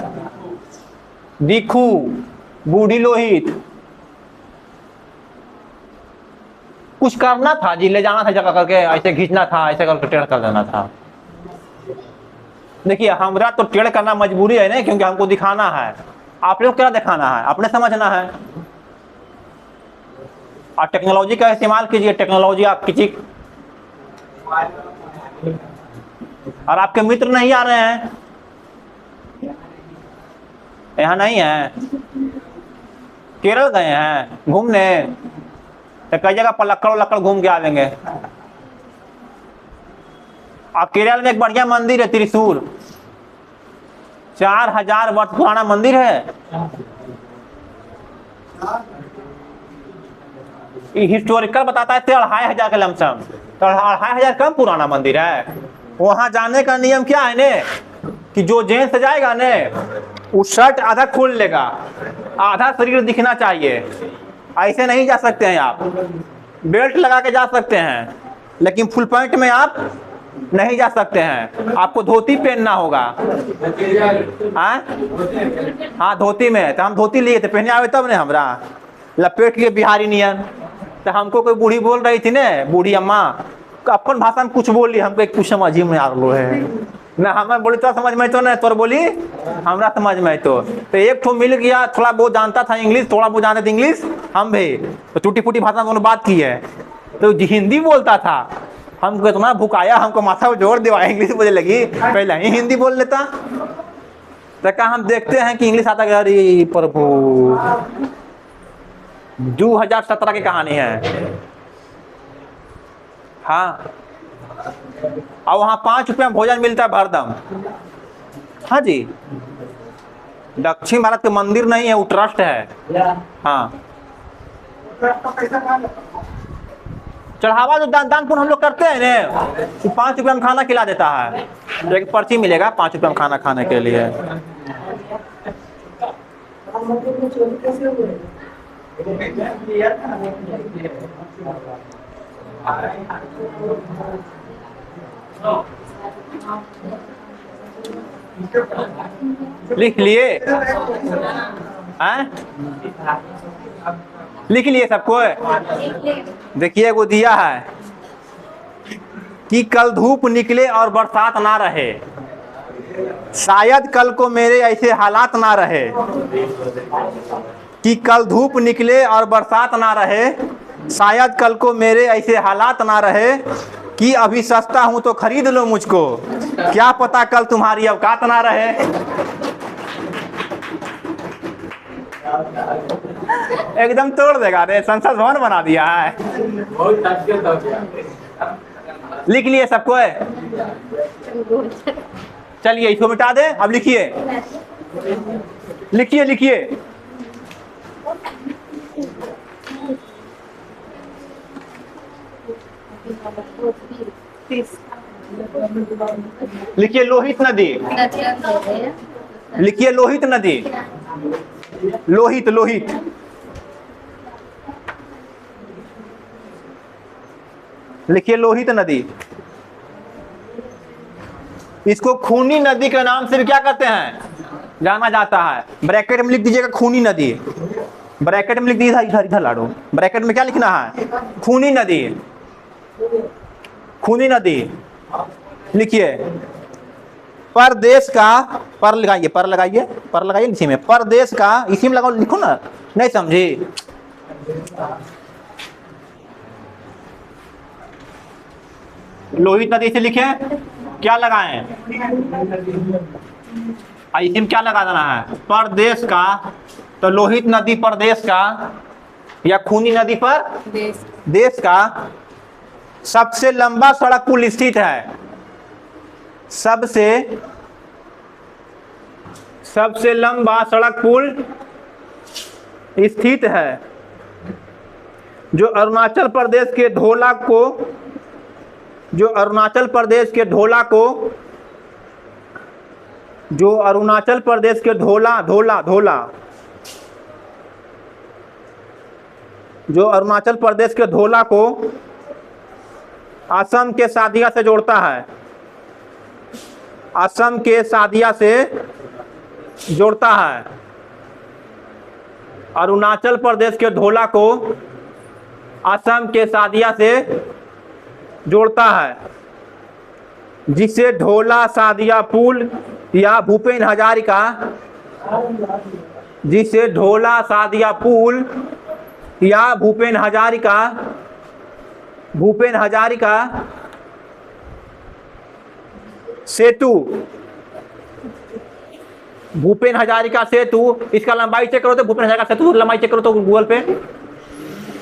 दिखू, बूढ़ी लोहित। कुछ करना था जी, ले जाना था जगह करके, ऐसे खींचना था, ऐसे करके टेढ़ कर देना था। देखिए हमरा तो टेढ़ करना मजबूरी है ना, क्योंकि हमको दिखाना है। आप लोग क्या दिखाना है, अपने समझना है। और टेक्नोलॉजी का इस्तेमाल कीजिए, टेक्नोलॉजी आप किसी। और आपके मित्र नहीं आ रहे हैं, यहाँ नहीं है, केरल गए हैं घूमने, तो कई जगह पलक्कड़ लक्कड़ घूम के आवेंगे। आप केरल में एक बढ़िया मंदिर है त्रिशूर, 4000 वर्ष पुराना मंदिर है। हिस्टोरिकल बताता है 2500 के लमसम, 2500 कम पुराना मंदिर है। वहां जाने का नियम क्या है ने, कि जो जेंट्स जाएगा ने वो शर्ट आधा खोल लेगा, आधा शरीर दिखना चाहिए। ऐसे नहीं जा सकते हैं आप, बेल्ट लगा के जा सकते हैं, लेकिन फुल पैंट में आप नहीं जा सकते हैं। आपको धोती पहनना होगा। हाँ धोती में, तो हम धोती लिए थे, पहने आवे तब ने हमरा लपेट लिए बिहारी नियन। तो हमको कोई बूढ़ी बोल रही थी ने, बूढ़ी अम्मा अपन भाषा में कुछ बोली, हमको कुछ समझ में आ रहा है ना। हमें बोली तो समझ में तो नहीं, तोर बोली हमरा समझ में तो एक ठो मिल गया। थोड़ा बहुत जानता था इंग्लिश, थोड़ा बहुत जानते थे इंग्लिश हम भी, तो टूटी फूटी भाषा में बात की है। तो हिंदी बोलता था, हमको इतना भुकाया, हमको माथा में जोर दिया, इंग्लिश बोलने लगी, पहले ही हिंदी बोल लेता। तो कहा हम देखते हैं कि इंग्लिश आता है। अरे प्रभु, 2017 की कहानी है। हाँ, और वहाँ 5 रुपये में भोजन मिलता है भरदम। हाँ जी, दक्षिण भारत के मंदिर नहीं है, वो ट्रस्ट है। हाँ, चढ़ावा जो दान पुण्य हम लोग करते हैं ने, 5 रुपये में खाना खिला देता है। एक पर्ची मिलेगा 5 रुपये में खाना खाने के लिए। लिख लिए? लिख लिए सबको? देखिए वो दिया है, कि कल धूप निकले और बरसात ना रहे, शायद कल को मेरे ऐसे हालात ना रहे। कि कल धूप निकले और बरसात ना रहे, शायद कल को मेरे ऐसे हालात ना रहे। कि अभी सस्ता हूं तो खरीद लो मुझको, क्या पता कल तुम्हारी औकात ना रहे। एकदम तोड़ देगा रे, संसद भवन बना दिया है। लिख लिए सबको है? चलिए इसको मिटा दे। अब लिखिए लिखिए लिखिए। लिखिए लोहित नदी। लिखिए लोहित नदी। लोहित लोहित। लिखिए लोहित नदी। इसको खूनी नदी के नाम से भी क्या कहते हैं, जाना जाता है। ब्रैकेट में लिख दीजिएगा खूनी नदी। ब्रैकेट में लिख दीजिए, इधर इधर लाडो। ब्रैकेट में क्या लिखना है, खूनी नदी। खूनी नदी लिखिए। परदेश का, पर लगाइए, पर लगाइए, पर लगाइए इसी में। परदेश का इसी में लगाओ, लिखो ना, नहीं समझी। लोहित नदी से लिखे, क्या लगाएं, इसी में क्या लगा देना है, परदेश का। तो लोहित नदी प्रदेश का या खूनी नदी पर देश का सबसे लंबा सड़क पुल स्थित है। सबसे लंबा सड़क पुल स्थित है, जो अरुणाचल प्रदेश के ढोला को, जो अरुणाचल प्रदेश के ढोला को, जो अरुणाचल प्रदेश के ढोला ढोला ढोला, जो अरुणाचल प्रदेश के ढोला को असम के सादिया से जोड़ता है। असम के सादिया से जोड़ता है। अरुणाचल प्रदेश के ढोला को असम के सादिया से जोड़ता है, जिसे ढोला सादिया पुल या भूपेन हजारिका, जिसे ढोला सादिया पुल या भूपेन हजारिका, भूपेन हजारिका सेतु, भूपेन हजारिका सेतु, इसका लंबाई चेक करो तो भूपेन हजारिका सेतु लंबाई चेक करो तो गूगल पे।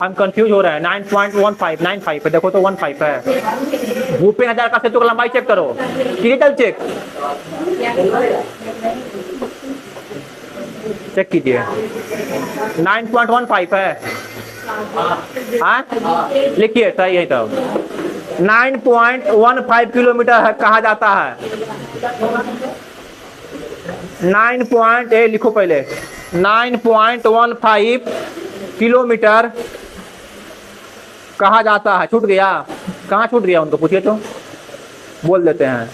हम कंफ्यूज हो रहे हैं। 9.1595 पे देखो तो 15 है। भूपेन हजारिका सेतु का लंबाई चेक करो, डिजिटल चेक चेक कीजिए। 9.15 है। लिखिए सही है। तब 9.15 किलोमीटर है, कहा जाता है। 9 लिखो पहले, 9.15 किलोमीटर कहा जाता है। छूट गया, कहाँ छूट गया उनको पूछिए तो बोल देते हैं।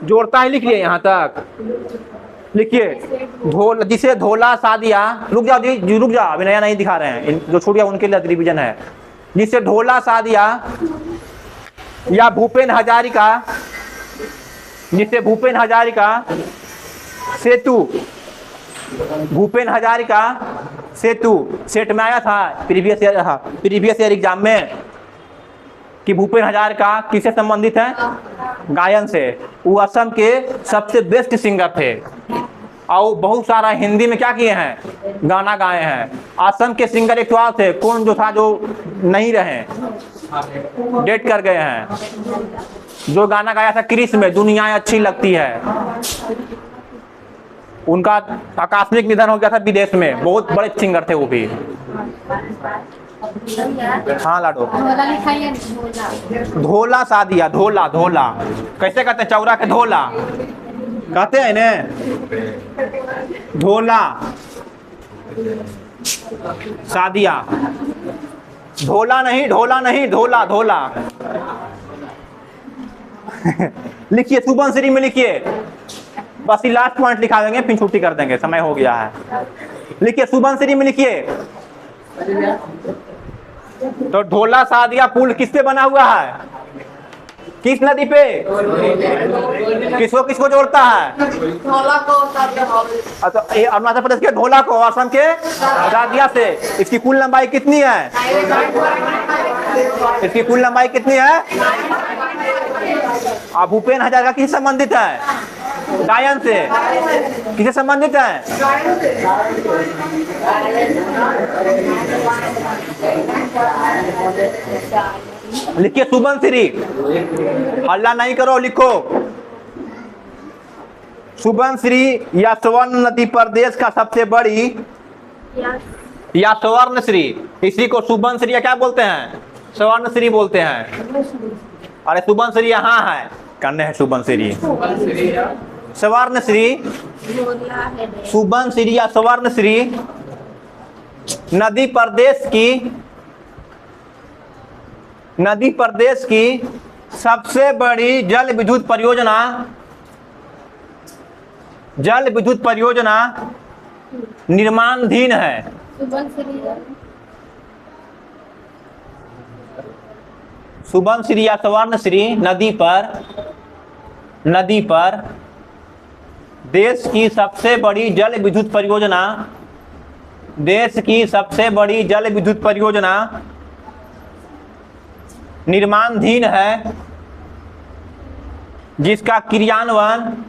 जोड़ता है, लिख लिए यहाँ तक। लिखिए जिसे ढोला सादिया, रुक जाओ जी, रुक जाओ, अभी नया नहीं दिखा रहे हैं, जो छूट गया उनके लिए रिवीजन है। जिसे ढोला सादिया या भूपेन हजारिका, जिसे भूपेन हजारिका सेतु, भूपेन हजारिका सेतु सेट में आया था प्रीवियस ईयर एग्जाम में कि भूपेन हजारिका किससे संबंधित है, गायन से। वो असम के सबसे बेस्ट सिंगर थे और बहुत सारा हिंदी में क्या किए हैं, गाना गाए हैं। असम के सिंगर एक और थे, कौन जो था, जो नहीं रहे, डेट कर गए हैं, जो गाना गाया था क्रिस में, दुनिया अच्छी लगती है। उनका आकस्मिक निधन हो गया था विदेश में, बहुत बड़े सिंगर थे वो भी। हाँ लाडो, ढोला सादिया, ढोला ढोला कैसे कहते हैं, चौरा के ढोला कहते हैं ने, ढोला सादिया, ढोला नहीं, ढोला नहीं, ढोला ढोला। लिखिए सुबनसिरी में लिखिए, बस ये लास्ट पॉइंट लिखा देंगे, फिर छुट्टी कर देंगे, समय हो गया है। लिखिए सुबनसिरी में लिखिए। तो ढोला सादिया पुल किस पे बना हुआ है? किस नदी पे? किसको किसको जोड़ता है? ढोला को अच्छा, ये अरुणाचल प्रदेश के ढोला को असम के सादिया से। इसकी कुल लंबाई कितनी है? इसकी कुल लंबाई कितनी है? अब भूपेन हजारिका किससे संबंधित है? गायन से। किससे संबंधित है? लिखिए सुबनसिरी। हल्ला नहीं करो, लिखो। सुबनसिरी या स्वर्ण नदी प्रदेश का सबसे बड़ी या स्वर्णश्री, इसी को सुबनसिरी क्या बोलते हैं? स्वर्णश्री बोलते हैं। अरे सुबनसिरी यहाँ है, करने है सुबनसिरी। स्वर्णश्री, सुबनसिरी या स्वर्णश्री नदी प्रदेश की सबसे बड़ी जल विद्युत परियोजना निर्माणाधीन है। सुबनसिरी या स्वर्णश्री नदी पर देश की सबसे बड़ी जल विद्युत परियोजना निर्माणाधीन है, जिसका क्रियान्वयन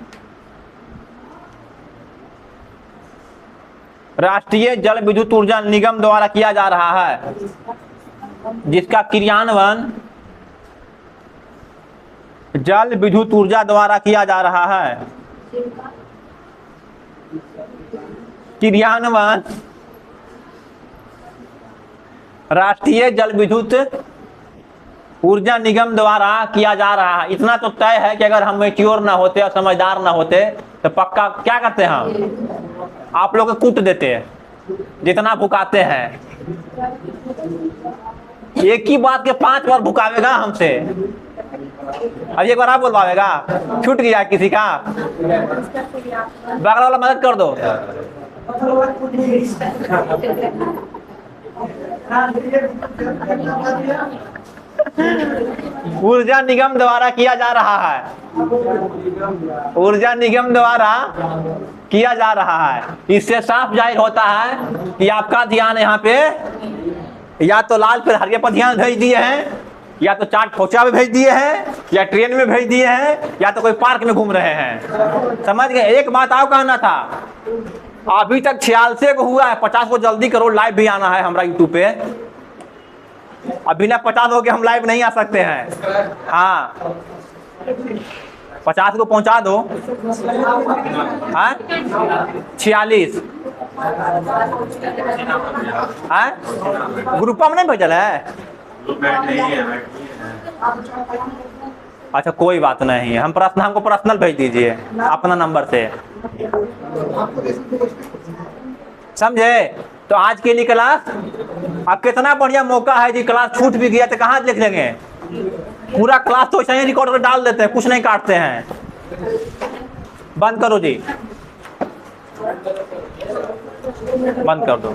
राष्ट्रीय जल विद्युत ऊर्जा निगम द्वारा किया जा रहा है। जिसका क्रियान्वयन जल विद्युत ऊर्जा द्वारा किया जा रहा है। क्रियान्वयन राष्ट्रीय जल विद्युत ऊर्जा निगम द्वारा किया जा रहा है। इतना तो तय है कि अगर हम मैच्योर ना होते और समझदार ना होते तो पक्का क्या करते हैं हम? आप लोग को कूट देते हैं, जितना भुकाते हैं। एक ही बात के 5 बार भुकावेगा हमसे। अब एक बार आप बोलवाएगा, छूट गया किसी का, बगल वाला मदद कर दो। ऊर्जा निगम द्वारा किया जा रहा है। ऊर्जा निगम द्वारा किया जा रहा है। इससे साफ जाहिर होता है कि आपका ध्यान यहाँ पे या तो लाल फिर हरिया पर ध्यान भेज दिए हैं, या तो चाट फोचा में भेज दिए हैं, या ट्रेन में भेज दिए हैं, या तो कोई पार्क में घूम रहे हैं। समझ गए? एक बात आओ कहना था, अभी तक 46 को हुआ है, 50 को जल्दी करो। लाइव भी आना है हमारा यूट्यूब पे। अभी ना 50 हो के हम लाइव नहीं आ सकते हैं। हाँ, 50 को पहुंचा दो। हाँ, 46 ग्रुप में नहीं भेजल है? अच्छा कोई बात नहीं, हमको पर्सनल भेज दीजिए अपना नंबर से। समझे? तो आज के लिए क्लास, अब कितना बढ़िया मौका है जी। क्लास छूट भी गया तो कहाँ लिख लेंगे? पूरा क्लास तो ऐसे ही रिकॉर्ड कर डाल देते हैं, कुछ नहीं काटते हैं। बंद करो जी, बंद कर दो।